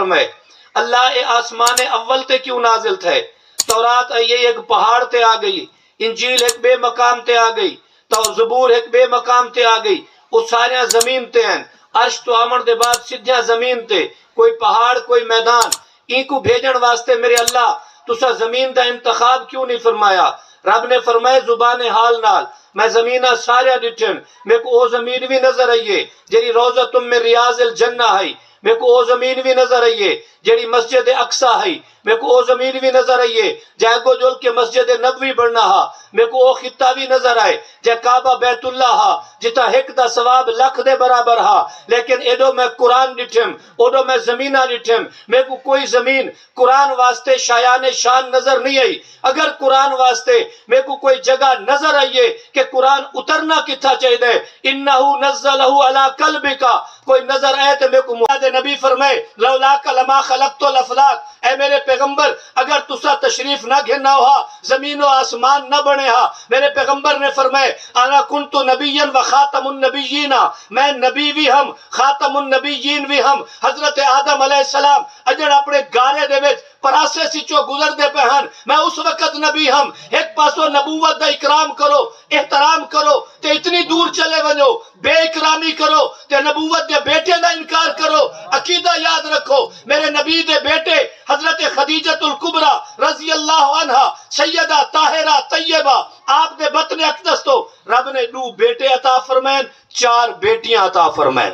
فرمائے اللہ آسمان اول تے کیوں نازل تھے، تورات یہ ایک پہاڑ تے آ گئی، انجیل ایک بے مقام تے آ گئی، تو زبور ایک بے مقام تے آ گئی، وہ سارے زمین تے ہیں، عرش تو آمن دے بعد سیدھا زمین تے، کوئی پہاڑ کوئی میدان، این کو بھیجن واسطے میرے اللہ تسا زمین دا انتخاب کیوں نہیں فرمایا؟ رب نے فرمایا زبان حال نال میں زمینہ سارے ڈٹھن، میں کو او زمین بھی نظر آئیے جیڑی روضہ من ریاض الجنہ ہے، میں کو او زمین بھی نظر آئیے جیڑی مسجد اقصی ہے، میں کو او زمین بھی نظر آئیے جہاں گو جول کے مسجد نبوی بڑھنا ہا، میں کو او خطہ بھی نظر آئے جہاں کعبہ بیت اللہ ہا جتا ایک دا ثواب لکھ دے برابر ہا، لیکن ایڈو میں قرآن ڈٹھم، اوڈو میں زمینہ ڈٹھم، میں کو کوئی زمین قرآن واسطے شایان شان نظر نہیں آئی۔ اگر قرآن واسطے میں کو کوئی جگہ نظر آئیے کہ قرآن اترنا کتھا چاہیے دے انہو نزلہ علی قلبکا، کوئی نظر آئے تو میں کو مراد نبی فرمائے لولاک لما خلقت الافلاک، اے میرے پیغمبر اگر تسا تشریف نہ گھننا ہوا زمین و آسمان نہ بنے ہا، میرے پیغمبر نے فرمائے انا کنت نبیا و خاتم النبیین، میں نبی بھی ہم خاتم النبیین بھی ہم۔ حضرت آدم علیہ السلام اجڑ اپنے گارے دے وچ پراسے سچو گزر دے پہن، میں اس وقت نبی ہم، ایک پاسو نبوت دا اکرام کرو احترام کرو تے اتنی دور چلے ونجو بے اکرامی کرو تے نبوت دے بیٹے دا انکار کرو۔ عقیدہ یاد رکھو میرے نبی دے بیٹے حضرت خدیجۃ الکبریٰ رضی اللہ عنہ سیدہ طاہرہ طیبہ آپ دے بطن اقدس تو رب نے 2 بیٹے عطا فرمائیں، 4 بیٹیاں عطا فرمائیں،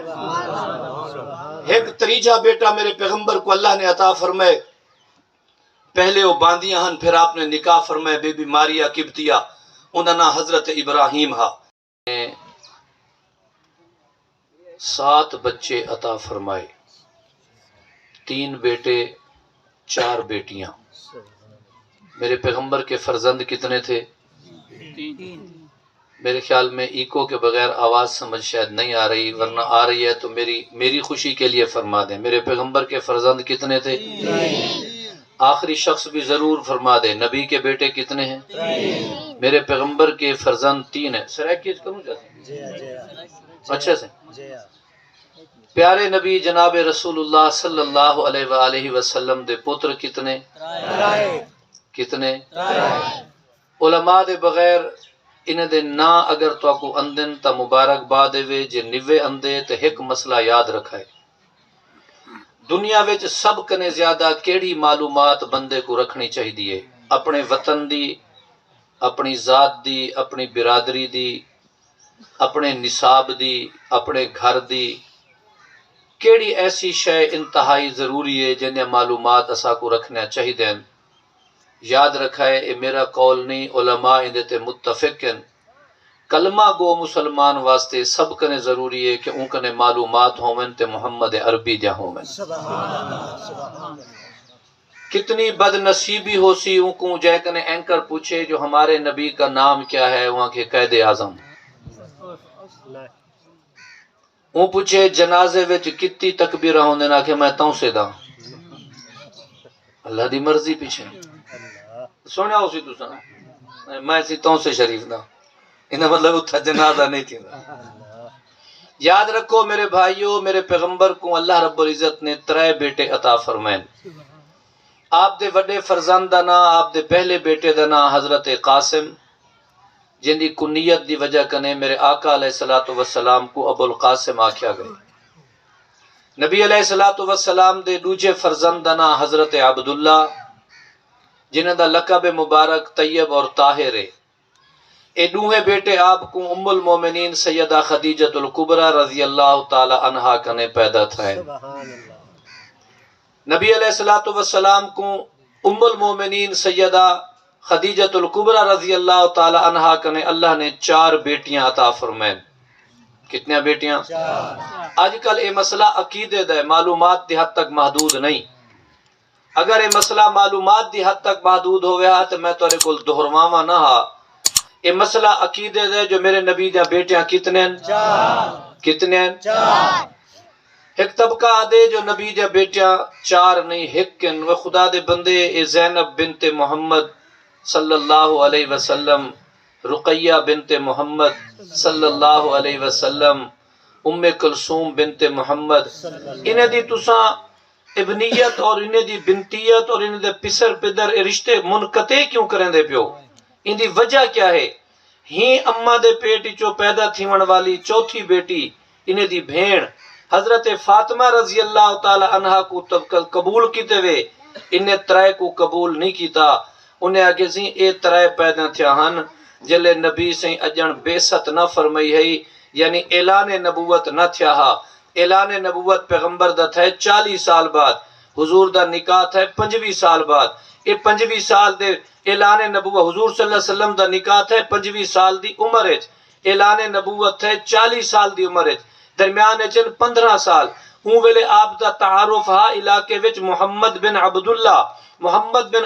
ایک تریجہ بیٹا میرے پیغمبر کو اللہ نے عطا فرمائے، پہلے وہ باندیاں ہن پھر آپ نے نکاح فرمائے بی بی ماریا قبطیہ، انہاں نا حضرت ابراہیم ہا، 7 بچے عطا فرمائے، 3 بیٹے 4 بیٹیاں۔ میرے پیغمبر کے فرزند کتنے تھے؟ 3۔ میرے خیال میں ایکو کے بغیر آواز سمجھ شاید نہیں آ رہی، ورنہ آ رہی ہے تو میری خوشی کے لیے فرما دیں، میرے پیغمبر کے فرزند کتنے تھے؟ 3۔ آخری شخص بھی ضرور فرما دے نبی کے بیٹے کتنے ہیں؟ 3۔ میرے پیغمبر کے فرزند 3 ہیں۔ سر ایک چیز کروں چاہتے اچھا سے پیارے نبی جناب رسول اللہ صلی اللہ علیہ وآلہ وسلم دے پتر کتنے؟ کتنے؟ علماء دے بغیر انہیں دے نا اگر تو کو اندن تا مبارک باد وے جے 90 اندے تے ایک مسئلہ یاد رکھائے، دنیا وچ سب کنے زیادہ کیڑی معلومات بندے کو رکھنی چاہی دیئے؟ اپنے وطن دی، اپنی ذات دی، اپنی برادری دی، اپنے نصاب دی، اپنے گھر دی، کیڑی ایسی شے انتہائی ضروری ہے جنہیں معلومات اسا کو رکھنا چاہی دیں؟ یاد رکھائے اے میرا قول نہیں، علماء اندے تے متفق ہیں، کلمہ گو مسلمان واسطے سب کنے ضروری ہے کہ ان کنے معلومات ہومن تے محمد عربی دیا ہومن۔ کتنی بد نصیبی ہو سی ان کو جے کنے اینکر پوچھے جو ہمارے نبی کا نام کیا ہے وہاں کے قائد اعظم، وہ پوچھے جنازے وچ کتی تکبیرہ ہوندے نا کہ میں تاؤں سے دا، اللہ دی مرضی پیچھے سونے ہو سی تو سنا میں سی تاؤں سے شریف دا، انہا مطلب اتھا جنازہ نہیں تھی۔ یاد رکھو میرے بھائیوں، میرے پیغمبر کو اللہ رب العزت نے 3 بیٹے عطا فرمائیں، آپ دے وڈے فرزند دا نا، آپ دے پہلے بیٹے دا نا حضرت قاسم، جن دی کنیت دی وجہ کنے میرے آقا علیہ السلام کو ابو القاسم آکھیا گئے۔ نبی علیہ السلام دے دوجے فرزند دا نا حضرت عبداللہ، جنہ دا لقب مبارک طیب اور طاہر ہے۔ اے دوہے بیٹے آپ کو ام المومنین سیدہ خدیجۃ الکبریٰ رضی اللہ تعالی عنہا کنے پیدا تھائے۔ نبی علیہ السلام کو ام المومنین سیدہ خدیجۃ الکبریٰ رضی اللہ تعالی عنہا کنے اللہ نے 4 بیٹیاں عطا فرمائیں۔ کتنی بیٹیاں؟ 4۔ آج کل یہ مسئلہ عقیدے دا ہے، معلومات دی حد تک محدود نہیں۔ اگر یہ مسئلہ معلومات دی حد تک محدود ہو گیا تو میں تورے کل دہرواواں نہ ہا، یہ مسئلہ عقیدے دا ہے جو میرے نبی دیا بیٹیاں کتنے ہیں؟ 4۔ کتنے ہیں؟ 4۔ ایک طبقہ آدھے جو نبی دیا بیٹیاں 4 نہیں ہکن، وہ خدا دے بندے اے زینب بنت محمد صلی اللہ علیہ وسلم، رقیہ بنت محمد صلی اللہ علیہ وسلم، ام کلثوم بنت محمد، انہیں دی تساں ابنیت اور انہیں دی بنتیت اور انہیں دے پسر پدر رشتے منقطع کیوں کریں دے پیو؟ ان دی وجہ کیا ہے؟ ہی اماں دے پیٹ چو پیدا تھیون والی چوتھی بیٹی انہیں دی بھیڑ حضرت فاطمہ رضی اللہ تعالی عنہ کو قبول کیتے ہوئے انہیں ترائے کو قبول نہیں کیتا. انہیں آگے سی اے ترائے پیدا تھیا ہن جلے نبی سے اجن بیست نہ فرمائی ہے، یعنی اعلان نبوت نہ تھیا ہا. اعلان نبوت پیغمبر دا تھا 40 سال بعد، حضور دا نکاح تھا 25 سال بعد. اے 25 سال دے اعلان نبوت حضور صلی اللہ علیہ وسلم دا نکاح تھا 25 سال دی عمر وچ، اعلان نبوت تھا 40 سال دی عمر وچ، درمیان چن 15 سال. اون ویلے آپ دا تعارف ہا علاقے وچ محمد بن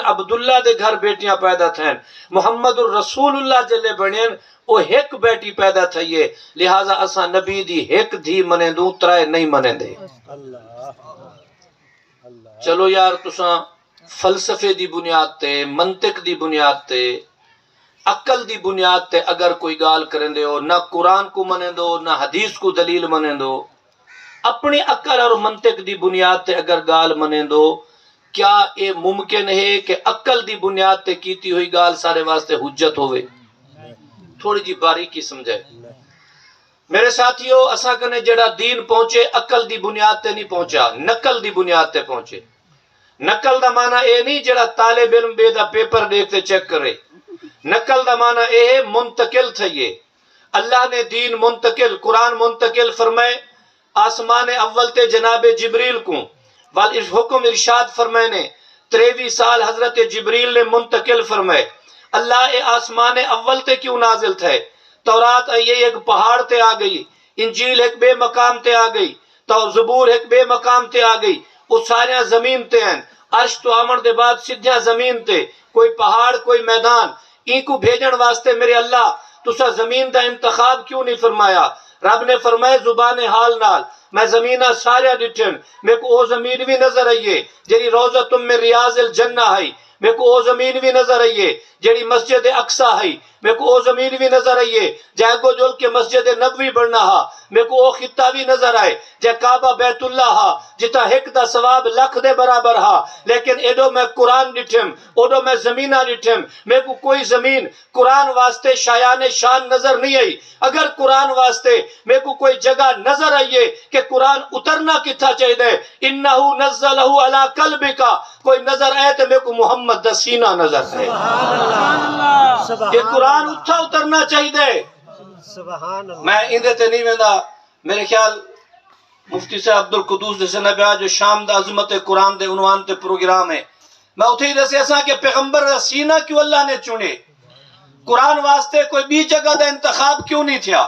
عبداللہ دے گھر بیٹیاں پیدا تھین. محمد الرسول اللہ جلے بنین او ایک بیٹی پیدا تھئیے، لہذا اساں نبی دی ایک دھی منیں دوں ترائے نہیں منیں دے. چلو یار تساں فلسفے دی بنیاد تے، منطق دی بنیاد تے، عقل دی بنیاد تے اگر کوئی گال کریں دے ہو، نہ قرآن کو منیں دو نہ حدیث کو دلیل منیں دو، اپنی عقل اور منطق دی بنیاد تے اگر گال منیں دو، کیا یہ ممکن ہے کہ عقل دی بنیاد تے کیتی ہوئی گال سارے واسطے حجت ہوئے؟ تھوڑی جی باریکی سمجھے میرے ساتھیو. اساں کنے جڑا دین پہنچے عقل دی بنیاد تے نہیں پہنچا، نقل دی بنیاد تے پہنچے. نقل دا معنی اے نہیں جڑا طالب علم بے دا پیپر دیکھتے چیک کرے. نقل دا معنی اے منتقل تھئیے. اللہ نے دین منتقل، قرآن منتقل فرمائے آسمان اول تے جناب جبریل کو، اس حکم ارشاد فرمائے نے 23 سال حضرت جبریل نے منتقل فرمائے. اللہ اے آسمان اول تے کیوں نازل تھے؟ تورات یہ ایک پہاڑ تے آ گئی، انجیل ایک بے مقام تے آ گئی، تو زبور ایک بے مقام تے آ گئی. وہ سارے زمین تے ہیں، عرش تو آمن دے بعد سیدھا زمین تے، کوئی پہاڑ کوئی میدان. ان کو بھیجن واسطے میرے اللہ تسا زمین دا انتخاب کیوں نہیں فرمایا؟ رب نے فرمایا زبان حال نال میں زمینہ سارے ڈٹھن، میرے کو وہ زمین بھی نظر آئیے جیڑی روضۃ من ریاض الجنہ ہے، میرے کو وہ زمین بھی نظر آئیے جیڑی مسجد اقصی ہے، میرے کو وہ زمین بھی نظر آئیے جائے گو جول کے مسجد نبوی بڑھنا ہا، میرے کو وہ خطہ بھی نظر آئے جائے کعبہ بیت اللہ ہا جتا ایک دا ثواب لکھ دے برابر ہا. لیکن ایڈو میں قرآن ڈٹھم، اوڈو میں زمینہ ڈٹھم، میرے کو کوئی زمین قرآن واسطے شایان شان نظر نہیں آئی. اگر قرآن واسطے میرے کو کوئی جگہ نظر آئیے کہ قرآن اترنا کتھا چاہیے دے، انہو نزلہ علی قلبک، کوئی نظر آئے تو میرے کو محمد دا سینہ نظر آئے کہ قرآن اتھا اترنا چاہیے دے. میں اندھے تے نہیں ویندہ، میرے خیال مفتی صاحب عبدالقدوس دے سنہ بیا جو شام دا عظمت قرآن دے عنوان تے پروگرام ہے، میں اتھے ہی دسے ایسا کہ پیغمبر دا سینہ کیوں اللہ نے چنے؟ قرآن واسطے کوئی بھی جگہ دا انتخاب کیوں نہیں تھیا؟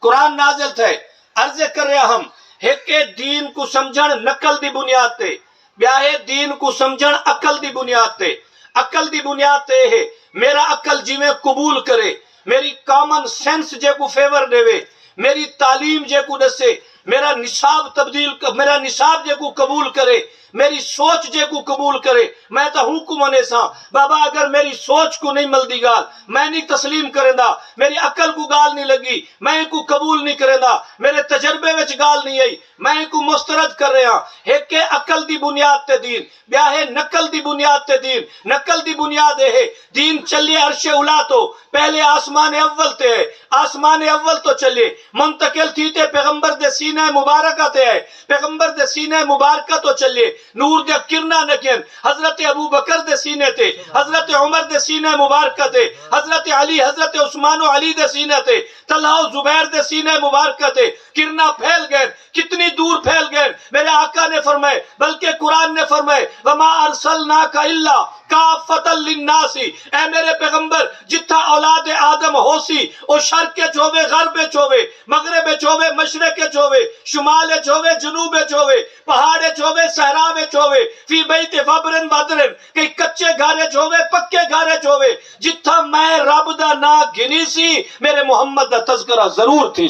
قرآن نازل تھے. عرض کر رہے ہم ایک دین کو سمجھن نقل دی بنیاد تے، بیاہے دین کو سمجھن عقل دی بنیاد تے. عقل دی بنیاد تے ہے میرا عقل جی میں قبول کرے، میری کامن سینس جے کو فیور دے وے، میری تعلیم جے کو دسے، میرا نصاب جے کو قبول کرے، میری سوچ جے کو قبول کرے. میں تا ہوں کو منے سا بابا اگر میری سوچ کو نہیں ملدی گال میں نہیں تسلیم کریں دا، میری عقل کو گال نہیں لگی میں کو قبول نہیں کریں دا، میرے تجربے وچ گال نہیں آئی میں کو مسترد کر رہا. ایک عقل دی بنیاد تے دین، بیا ہے نقل دی بنیاد تے دین. نقل دی بنیاد ہے دین چلے عرش اولا تو پہلے آسمان اول تے ہے، آسمان اول تو چلے منتقل تھی تے پیغمبر دے سینہ مبارکہ تے ہے، پیغمبر دے سینہ مبارکہ تو چلے نور دے کرنا نکین حضرت ابو بکر دے سینے تے، حضرت عمر دے سینے مبارکہ تے، حضرت علی حضرت عثمان و علی دے سینے تے، طلحہ و زبیر دے سینے مبارکہ تے. کرنا پھیل گئے، کتنی دور پھیل گئے. میرے آقا نے فرمائے بلکہ قرآن نے فرمائے وما ارسلناک الا کافۃ للناس، اے میرے پیغمبر جتھا اولاد آدم ہو سی او شرق کے چوے غرب چوے مغرب چوے مشرق چوے شمال چوے جنوب چوے پہاڑ چوے صحرا چوے فی بیت وبرن بدرن، کئی کچے گھارے چوے پکے گھارے چوے جتھا میں رب دا نا گنی سی میرے محمد دا تذکرہ ضرور تھی.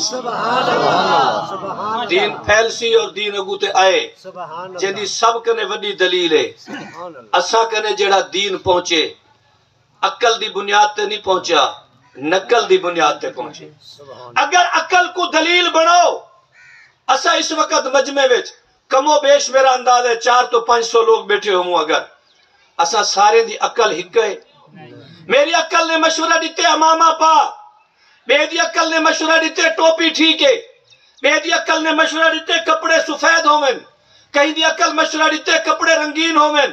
دین پھیل سی اور دین اگو تے آئے جیدی سب کنے وڈی دلیل ہے. اساں کنے جڑا دین پہنچے عقل دی بنیاد تے نہیں پہنچا، نقل دی بنیاد تے پہنچے. اگر عقل کو دلیل بناؤ، اسا اس وقت مجمع وچ کم و بیش میرا انداز ہے 400 تو 500 لوگ بیٹھے ہوں اگر اسا سارے دی عقل ہک ہے میری عقل نے مشورہ دیتے امامہ پا بے دی عقل نے مشورہ دیتے ٹوپی ٹھیک ہے بے دی عقل نے مشورہ دیتے کپڑے سفید ہومن کہیں دی عقل مشورہ دیتے کپڑے رنگین ہومن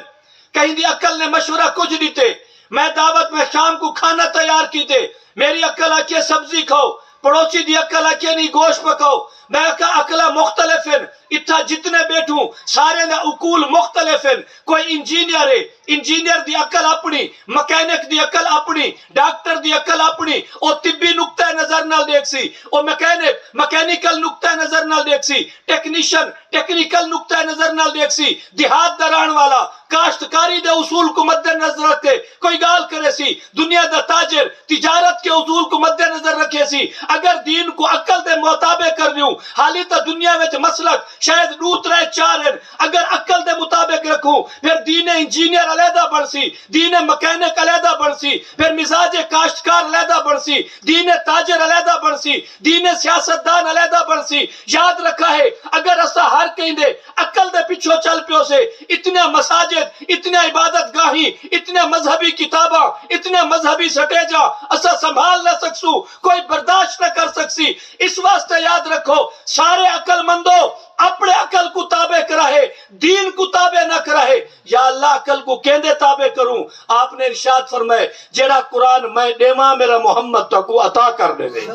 کہیں دی عقل نے مشورہ کچھ دیتے میں دعوت میں شام کو کھانا تیار کیتے میری عقل آکے سبزی کھاؤ پڑوسی دی عقل آکے نہیں گوشت پکاؤ میں کہا عقلہ مختلف ہیں اتھا جتنے بیٹھوں سارے دا عقول مختلف ہیں کوئی انجینئر ہے انجینئر دی عقل اپنی مکینک دی عقل اپنی ڈاکٹر دی عقل اپنی او طبی نقطہ نظر نہ دیکھ سی او مکینیکل نقطہ نظر نہ دیکھ سی ٹیکنیشن ٹیکنیکل نقطہ نظر نہ دیکھ سی دیہات دران والا کاشتکاری دے اصول کو مد نظر رکھے کوئی گال کرے سی دنیا دا تاجر تجارت کے اصول کو مد نظر رکھے سی اگر دین کو عقل دے مطابق کر دیوں حالی تا دنیا میں مسلک شاید دوت رہے چار ہیں اگر عقل دے مطابق رکھوں پھر دین انجینئر علیحدہ بڑھ سی دین مکینک علیحدہ بڑھ سی پھر مزاج کاشتکار علیحدہ بڑھ سی دین تاجر علیحدہ بڑھ سی دین سیاستدان علیحدہ بڑھ سی یاد رکھا ہے اگر اسا ہر کہیں دے عقل دے پچھو چل پیو سے اتنے مساجد اتنے عبادت گاہی اتنے مذہبی کتاباں اتنے مذہبی سٹیجاں اسا سنبھال نہ سکسو کوئی برداشت نہ کر سکسی اس واسطے یاد رکھو سارے عقل مندو اپنے عقل کو تابع کرائے دین کو تابع نہ کرائے یا اللہ عقل کو کیندے تابع کروں آپ نے ارشاد فرمائے جیڑا قرآن میں دیواں میرا محمد تکو عطا کر دے گے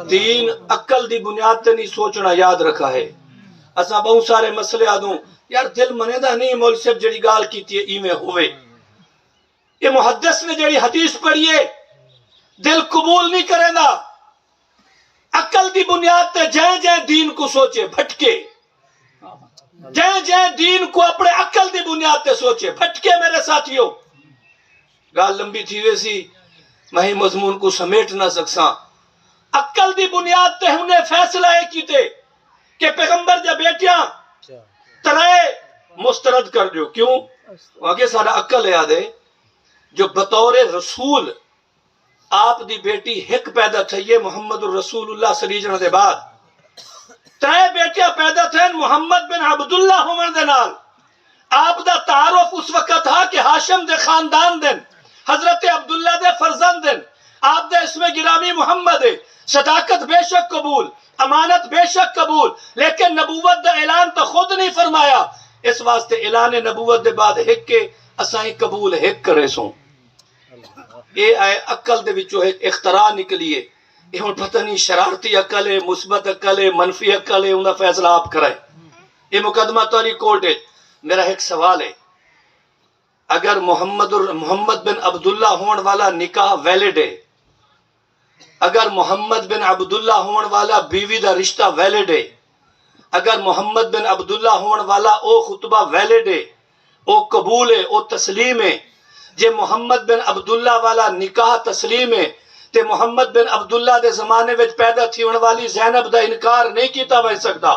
دین عقل دی بنیاد تے نہیں سوچنا یاد رکھا ہے اسا بہت سارے مسئلے آدوں یار دل منے دا نہیں مول صرف جڑی گال کیتی ہے ایویں ہوئے یہ محدث نے جڑی حدیث پڑھیے دل قبول نہیں کرے نا عقل دی بنیاد تے جائیں جائیں دین کو سوچے بھٹکے جائیں جائیں دین کو اپنے عقل دی بنیاد تے سوچے بھٹکے میرے ساتھیوں گال لمبی تھی ویسی میں مضمون کو سمیٹ نہ سکساں عقل دی بنیاد تے ہم نے فیصلہ ہے کیتے کہ پیغمبر جا بیٹیاں ترائے مسترد کر دیو کیوں آگے سارا عقل یاد ہے جو بطور رسول آپ دی بیٹی ہک پیدا تھئیے محمد الرسول اللہ صلی اللہ علیہ بعد ترائے بیٹیاں پیدا تھیں محمد بن عبداللہ عمر دے نال آپ دا تعارف اس وقت تھا کہ ہاشم دے خاندان دن حضرت عبداللہ دے فرزند دن آپ دے اسم گرامی محمد ہے صداقت بے شک قبول امانت بے شک قبول لیکن نبوت دا اعلان تو خود نہیں فرمایا اس واسطے اعلان نبوت دے بعد ہک کے اسائیں قبول ہک کرے سوں اے آئے عقل دے وچوں ایک اختراع نکلیے یہ ہن پتہ نہیں شرارتی عقل ہے مثبت عقل ہے منفی عقل ہے انہا فیصلہ آپ کرائے یہ مقدمہ توری کورٹ ہے میرا ایک سوال ہے اگر محمد بن عبداللہ ہون والا نکاح ویلڈ ہے اگر محمد بن عبداللہ ہون والا بیوی دا رشتہ ویلڈ ہے اگر محمد بن عبداللہ ہون والا او خطبہ ویلڈ ہے او قبول ہے او تسلیم ہے جے محمد بن عبداللہ والا نکاح تسلیم ہے تے محمد بن عبداللہ دے زمانے وچ پیدا تھی ہونے والی زینب دا انکار نہیں کیتا وے سکتا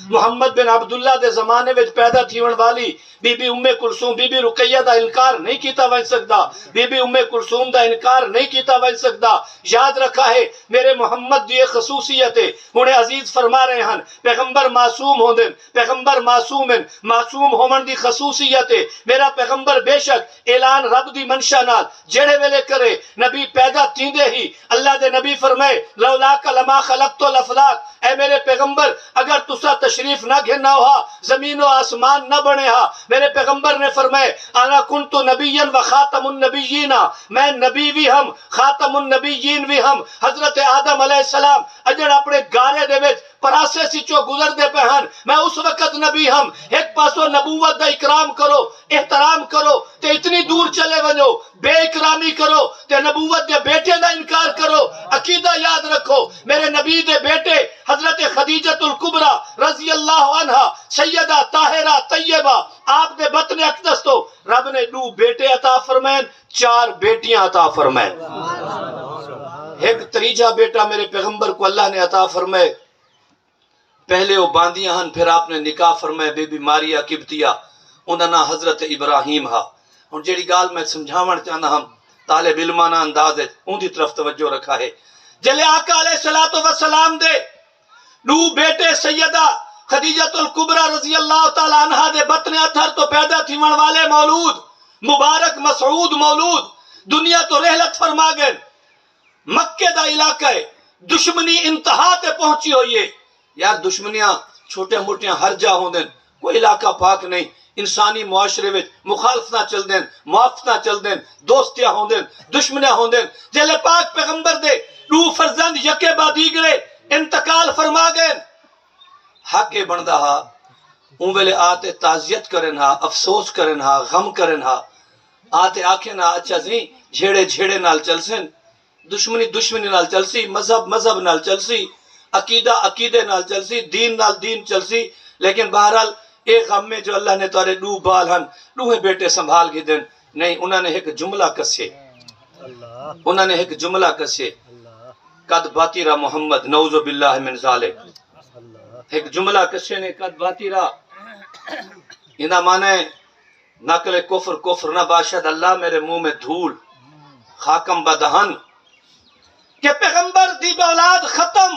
محمد بن عبداللہ دے زمانے وچ پیدا تھی ہونے والی بی بی ام کلثوم بی بی رقیہ دا انکار نہیں کیتا وے سکتا بی بی ام کلثوم دا انکار نہیں کیتا وے سکتا یاد رکھا ہے میرے محمد دی خصوصیت ہے انہیں عزیز فرما رہے ہیں پیغمبر معصوم ہوندن پیغمبر معصوم ہیں معصوم ہومن دی خصوصیت ہے میرا پیغمبر بے شک اعلان رب دی منشا نال جڑے ویلے کرے نبی پیدا تیندے ہی اللہ دے نبی فرمائے لولاک لما خلقت الافلاک اے میرے پیغمبر اگر تسا تشریف نہ گھننا ہوا زمین و آسمان نہ بنے ہا میرے پیغمبر نے فرمائے انا کنت نبیا و خاتم النبیین میں نبی بھی ہم خاتم النبیین بھی ہم حضرت آدم علیہ السلام اجڑ اپنے گارے دے وچ پراسے سچو گزر دے پہن میں اس وقت نبی ہم ایک پاسو نبوت دا اکرام کرو احترام کرو تے اتنی دور چلے ونجو بے اکرامی کرو تے نبوت دے بیٹے دا انکار کرو عقیدہ یاد رکھو میرے نبی دے بیٹے حضرت خدیجۃ الکبریٰ رضی اللہ عنہ سیدہ طاہرہ طیبہ آپ دے بطن اقدس تو رب نے 2 بیٹے عطا فرمائیں 4 بیٹیاں عطا فرمائیں ایک تریجہ بیٹا میرے پیغمبر کو اللہ نے عطا فرمائے پہلے وہ باندیاں ہن پھر آپ نے نکاح فرمائے بی بی ماریا قبطیہ انہاں نا حضرت ابراہیم ہا اور جیڑی گال میں سمجھاون چاہنا ہم طالب علمانہ انداز ہے ان دی طرف توجہ رکھا ہے جلے آقا علیہ السلام دے 2 بیٹے سیدہ خدیجۃ الکبریٰ رضی اللہ تعالیٰ عنہ دے بطن اتھر تو پیدا تھیون والے مولود مبارک مسعود مولود دنیا تو رحلت فرما گئے. مکے دا علاقہ ہے دشمنی انتہا تے پہنچی ہوئی ہے. یار دشمنیاں چھوٹے موٹیاں ہر جا ہوں دن، کوئی علاقہ پاک نہیں. انسانی معاشرے وچ مخالفتاں چل دین، موافقتاں چل دین، دوستیاں ہوں دین، دشمنیاں ہوں دین. جلے پاک پیغمبر دے دو فرزند یکے با دیگرے انتقال فرما گئے. حق بندہ ہا اون ویلے آتے تعزیت کرن ہا، افسوس کرن ہا، غم کرن ہا. آتے آکھن ہا اچھا زی جھیڑے جھیڑے نال چلسن، دشمنی دشمنی نال چلسی، مذہب مذہب نال چلسی، عقیدہ عقیدے نال چلسی، دین نال دین چلسی. لیکن بہرحال ایک غم میں جو اللہ نے تارے دو بال ہن دوہے بیٹے سنبھال کے دن. نہیں انہوں نے ایک جملہ کسے، انہوں نے ایک جملہ کسے قد باتیرا محمد نعوذ باللہ من ذالک. ایک جملہ کسے نے قد باتیرا، انہا مانے نقل کفر کفر نہ باشد اللہ میرے منہ میں دھول خاکم بدہن. کہ پیغمبر دی اولاد ختم.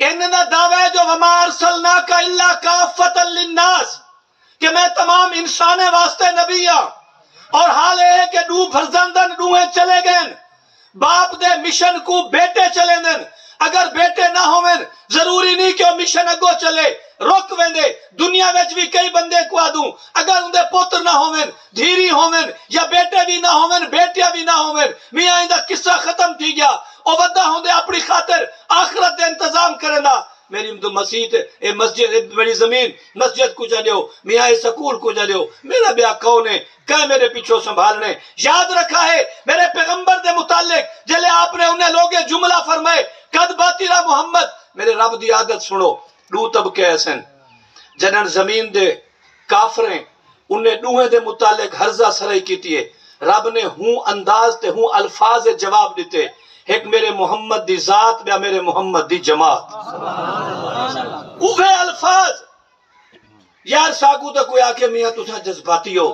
انہا دعوے جو وما ارسلناک الا کافتا للناس کہ میں تمام انسان واسطے نبی ہاں. اور حال ہے کہ دو فرزندن دوہیں چلے گئن، باپ دے مشن کو بیٹے چلے دن. اگر بیٹے نہ ہوئن ضروری نہیں کہ وہ مشن اگو چلے، روک ویندے. دنیا ویچ بھی کئی بندے کو آدوں اگر اندے پوتر نہ ہوئن، دھیری ہوئن، یا بیٹے بھی نہ ہوئن، بیٹیاں بھی نہ ہوئن، میاں اندہ قصہ ختم تھی گیا. او ودا ہوندے اپنی خاطر آخرت دے انتظام کرنا. میری مسجد اے مسجد میری زمین مسجد کو جلیو، میاں سکول کو جلیو، میرا بیاہ کون ہے کہ میرے پیچھو سنبھالنے. یاد رکھا ہے میرے پیغمبر دے متعلق جلے آپ نے انہیں لوگے جملہ فرمائے قد باتیرا محمد. میرے رب دی عادت سنو، دو طبقے ایسن جنن زمین دے کافریں انہیں دوہے دے متعلق حرزہ سرائی کیتی ہے. رب نے ہوں انداز تے ہوں الفاظ جواب دیتے. ایک میرے محمد دی ذات بیا میرے محمد دی جماعت. اوہے الفاظ. یار ساکو تا کوئی آکے میاں تو سا جذباتی ہو،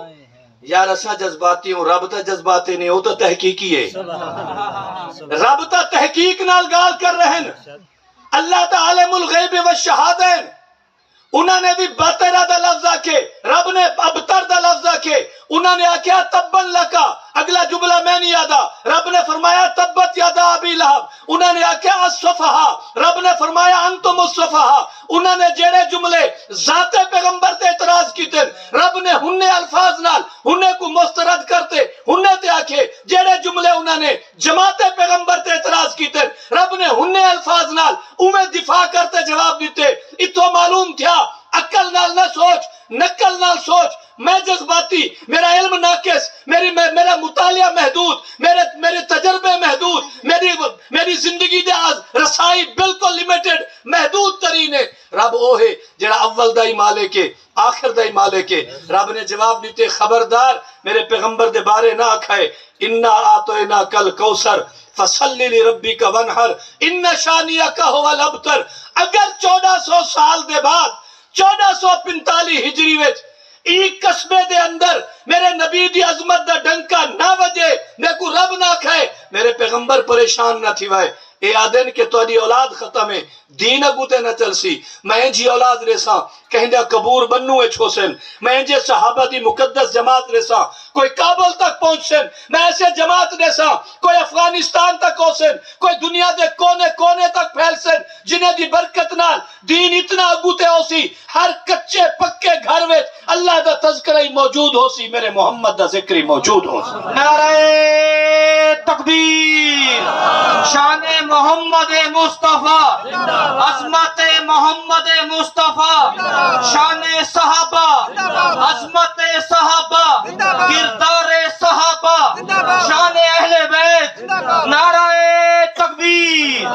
یار اسا جذباتی ہوں، رب تا جذباتی نہیں ہو تو تحقیقی ہے. رب تا تحقیق نال گال کر رہن. اللہ تا عالم الغیب و شہادین. انہوں نے بھی بطرہ دا لفظ آکے، رب نے ابتر دا لفظ آکے. انہوں نے آکیا تبن لکا، اگلا جملہ میں نہیں یادا. رب نے فرمایا تبت یادا ابی لہب. انہوں نے آکیا الصفحہ، رب نے فرمایا انتم الصفحہ. انہوں نے جیڑے جملے ذات پیغمبر تے اعتراض کی تھے، رب نے ہننے الفاظ نال ہننے کو مسترد کرتے ہننے تے آکے. جیڑے جملے انہوں نے جماعت پیغمبر تے اعتراض کی تھے، رب نے ہننے الفاظ نال انہیں دفاع کرتے جواب دیتے. اتو معلوم تھیا عقل نال نہ سوچ، نقل نال سوچ. میں جذباتی، میرا علم ناقص، میرا مطالعہ محدود، میرے تجربے محدود، میری زندگی دے آز رسائی بالکل لیمیٹڈ محدود ترین ہے. رب او ہے جڑا اول دائی مالک ہے آخر دائی مالک ہے. رب نے جواب دیتے خبردار میرے پیغمبر دے بارے نہ کھائے. انا آتوینا کل کوثر فصلی لربک ونحر ان شانیک هو الابتر. اگر 1400 سال دے بعد 1445 ہجری وچ ایک قصبے دے اندر میرے نبی دی عظمت دا ڈنکا نہ وجے، میں کو رب نہ کھائے، میرے پیغمبر پریشان نہ تھی وائے. اے آدن کہ تو دی اولاد ختم ہے، دین اگوتے نہ چلسی. میں جی اولاد ریساں کہیں دیا قبور بنو اے چھوسن. میں جی صحابہ دی مقدس جماعت ریساں کوئی کابل تک پہنچسن. میں ایسے جماعت ریساں کوئی افغانستان تک ہوسن، کوئی دنیا دے کونے کونے تک پھیلسن. جنہیں دی برکت نال دین اتنا اگوتے ہو سی، ہر کچے پکے گھر ویچ اللہ دا تذکرہ موجود ہو سی، میرے محمد دا ذکری موجود ہو سی. نعرہ تکبیر، شان محمد مصطفیٰ، عظمت محمد مصطفیٰ، شان صحابہ، عظمت صحابہ، کردار صحابہ، شان اہل بیت. نعرہ تکبیر.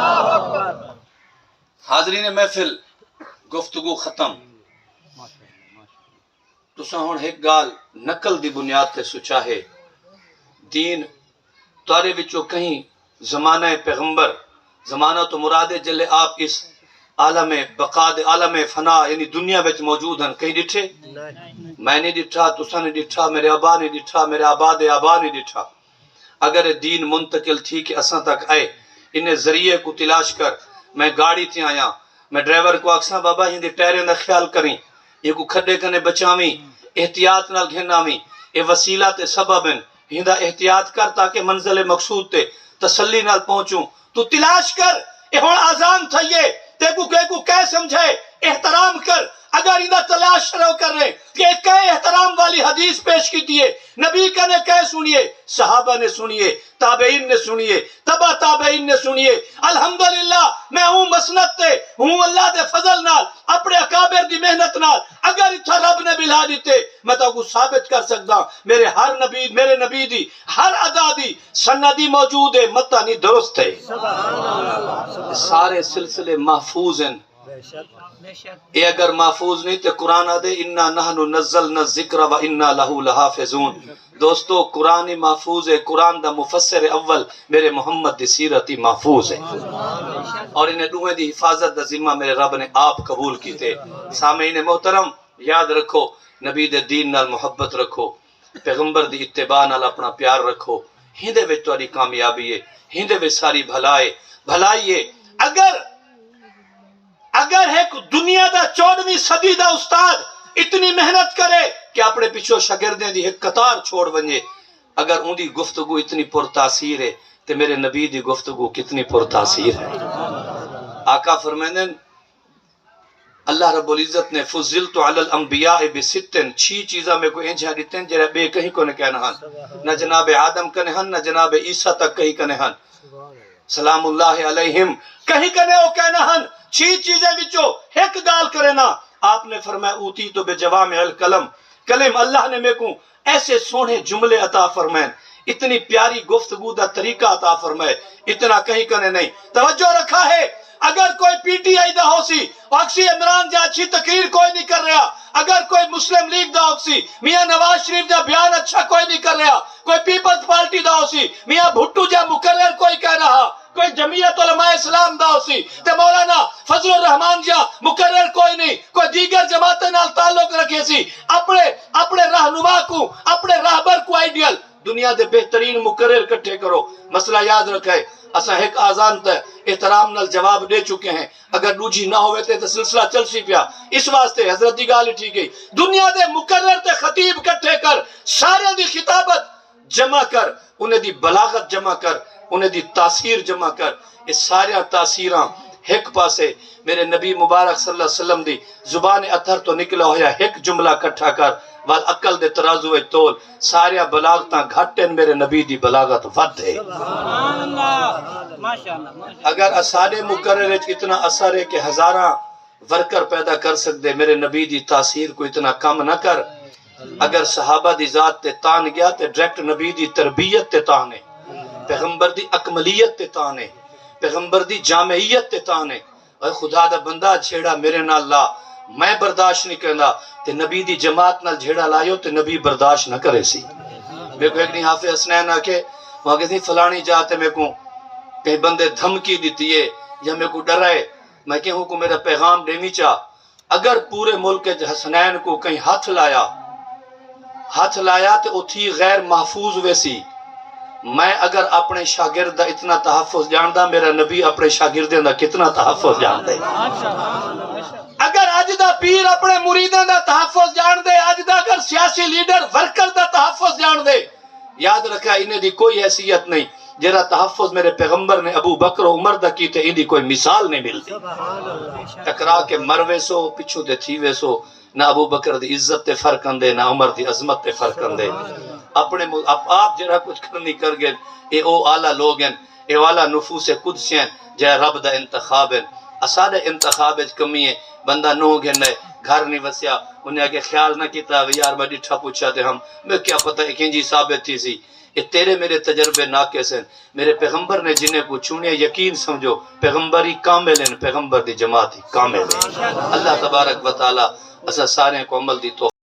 حاضرین محفل گفتگو ختم. تساں ہن ایک گال نقل دی بنیاد تے سوچا ہے. دین تارے وچوں کہیں زمانہ پیغمبر، زمانہ تو مراد ہے جلے آپ اس عالم بقا دے عالم فنا یعنی دنیا وچ موجود ہیں کہیں ڈٹھے؟ میں نے ڈٹھا، تساں نے ڈٹھا، میرے ابا نے ڈٹھا، میرے آباد آبا نے ڈٹھا. اگر دین منتقل تھی کہ اساں تک آئے انہیں ذریعے کو تلاش کر میں گاڑی تھی آیا میں ڈرائیور کو آکساں بابا ہندی ٹائریں دا خیال کریں یہ کو کھڈے کنے بچاویں احتیاط نال گھناویں اے وسیلہ تے سبب ہیں ہندا احتیاط کر تاکہ منزل مقصود تے تسلی نال پہنچوں تو تلاش کر اے ہن آزان تھئیے تے کو کہہ سمجھے احترام کر اگر ادھا تلاش شروع کر رہے کہ کئے احترام والی حدیث پیش کی دیئے نبی کا نے کہے سنیے صحابہ نے سنیے تابعین نے سنیے تبا تابعین نے سنیے الحمدللہ میں ہوں مسند تے ہوں اللہ دے فضل نال اپنے اکابر دی محنت نال اگر اتھا رب نے بلا دیتے میں تو کو ثابت کر سکتا میرے نبی دی ہر ادا دی سندی موجود ہے متنی درست ہے سارے سلسلے محفوظ ہیں اے اگر محفوظ نہیں تے قرآن آدھے اِنَّا نَحْنُ نَزَّلْنَا الذِّكْرَ وَإِنَّا لَهُ لَحَافِظُونَ دوستو قرآن محفوظ ہے قرآن دا مفسر اول میرے محمد دی سیرتی محفوظ ہے اور انہیں دوہیں دی حفاظت دا ذمہ میرے رب نے آپ قبول کیتے سامعین محترم یاد رکھو نبی دے دین نال محبت رکھو پیغمبر دی اتباع نال اپنا پیار رکھو ہندے وچ تہاڈی کامیابی ہے ہندے وچ ساری بھلائی ہے اگر ایک دنیا دا 14ویں صدی دا استاد اتنی محنت کرے کہ اپنے پیچھو شاگردیں دی ایک قطار چھوڑ ونجے اگر ان دی گفتگو اتنی پرتاثیر ہے تو میرے نبی دی گفتگو کتنی پرتاثیر ہے آقا فرمائیں اللہ رب العزت نے فضلت علی الانبیاء بستن 6 چیزاں میں کو انجھا دیتے ہیں جرہ بے کہیں کو نے کہنا ہن نہ جناب آدم کنے ہن نہ جناب عیسیٰ تک کہیں کنے ہن سلام اللہ علیہم کہیں کنے او کہنا ہن 6 چیزیں بچو ایک گال کرے نا آپ نے فرمایا اوتی تو بے جوامع الکلم کلم اللہ نے میں کو ایسے سونے جملے عطا فرمائیں اتنی پیاری گفتگو دا طریقہ عطا فرمائے اتنا کہیں کنے نہیں توجہ رکھا ہے اگر کوئی پی ٹی آئی دا ہو سی اکسی عمران جا اچھی تقریر کوئی نہیں کر رہا اگر کوئی مسلم لیگ دا ہو سی میاں نواز شریف جا بیان اچھا کوئی نہیں کر رہا کوئی پیپلز پارٹی دا ہو سی میاں بھٹو جا مقرر کوئی کہہ رہا کوئی جمعیت علماء اسلام دا ہو سی تے مولانا فضل الرحمان جا مقرر کوئی نہیں کوئی دیگر جماعتیں نال تعلق رکھے سی اپنے رہنما کو اپنے راہبر کو آئیڈیل دنیا دے بہترین مقرر کٹھے کرو مسئلہ یاد رکھے اسا ایک آزان تے احترام نال جواب دے چکے ہیں اگر دوجی نہ ہوئے تے سلسلہ چل سی پیا اس واسطے حضرت دی گال ٹھیک گئی دنیا دے مقرر تے خطیب کٹھے کر سارے دی خطابت جمع کر انہیں دی بلاغت جمع کر انہیں دی تاثیر جمع کر اس سارے تاثیراں ایک پاسے میرے نبی مبارک صلی اللہ علیہ وسلم دی زبان اطہر تو نکلا ہویا ایک جملہ کٹھا کر وال عقل دے ترازو اے تول سارے بلاغتاں گھٹن میرے نبی دی بلاغت ود ہے اگر اسادے مقرر اتنا اثر ہے کہ ہزاراں ورکر پیدا کر سکتے میرے نبی دی تاثیر کو اتنا کم نہ کر اگر صحابہ دی ذات تے تان گیا تے ڈائریکٹ نبی دی تربیت تے تانے پیغمبر دی اکملیت تے تانے پیغمبر دی جامعیت تے تانے اے خدا دا بندہ جھیڑا میرے نال لا میں برداشت نہیں کرنا تے نبی دی جماعت نال جھیڑا لائیو تے نبی برداشت نہ کرے سی میں کو ایک نہیں حافظ حسنین آکے وہاں کسی فلانی جاتے میں کو کہیں بندے دھمکی دیتی ہے یا میں کو ڈرائے میں کہوں کو میرا پیغام دینی چاہ اگر پورے ملک حسنین کو کہیں ہاتھ لایا تے وہ تھی غیر محفوظ ویسی میں اگر اپنے شاگردہ اتنا تحفظ جاندہ میرا نبی اپنے شاگردیں دا کتنا تحفظ جاندے اگر آج دا پیر اپنے مریدیں دا تحفظ جاندے آج دا اگر سیاسی لیڈر ورکر دا تحفظ جاندے یاد رکھا انہیں دی کوئی حیثیت نہیں جرا تحفظ میرے پیغمبر نے ابو بکر و عمر دا کی تے ان دی کوئی مثال نہیں ملتی ٹکرا کے مروے سو پچھو دے تھیوے سو نہ ابو بکر دی عزت تے فرق اندے نہ عمر دی عظمت تے فرق اندے اپنے آپ جرا کچھ کرنی کر گئے اے او آلہ لوگ ہیں اے والا نفوس قدسی ہیں جائے رب دا انتخاب ہیں اسادہ انتخاب کمی ہے بندہ نو گھنے گھر نہیں وسیا انہیں آگے خیال نہ کیتا یار میں ڈٹھا پوچھا تے ہم میں کیا پتہ ہے کنجی ثابت تھی سی یہ تیرے میرے تجربے ناقص ہیں میرے پیغمبر نے جنہیں کو چونے یقین سمجھو پیغمبری کامل ہیں پیغمبر دی جماعتی کامل ہیں اللہ تبارک و تعالی اسا سارے کو عمل دی تو